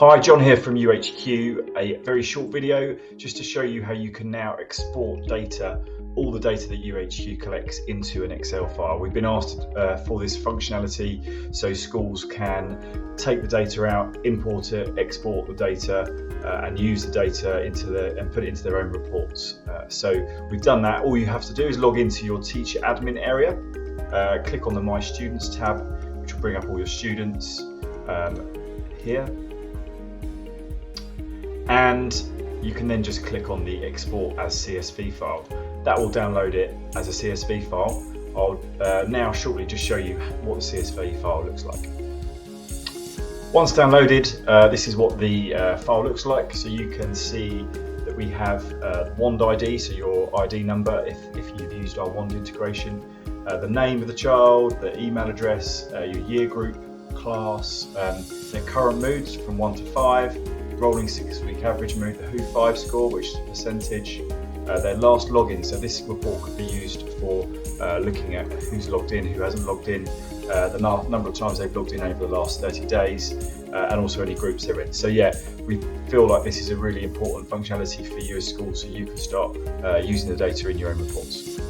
Hi, John here from youHQ, a very short video just to show you how you can now export data, all the data that youHQ collects into an Excel file. We've been asked for this functionality so schools can take the data out, import it, export the data and use the data and put it into their own reports. So we've done that. All you have to do is log into your teacher admin area, click on the My Students tab, which will bring up all your students here. And you can then just click on the export as CSV file. That will download it as a CSV file. I'll now shortly just show you what the CSV file looks like. Once downloaded, this is what the file looks like. So you can see that we have WAND ID, so your ID number if you've used our WAND integration, the name of the child, the email address, your year group, class, their current moods from 1 to 5, rolling 6-week average mood, the WHO5 score, which is a percentage, their last login. So this report could be used for looking at who's logged in, who hasn't logged in, the number of times they've logged in over the last 30 days, and also any groups they're in. So yeah, we feel like this is a really important functionality for you as schools, so you can start using the data in your own reports.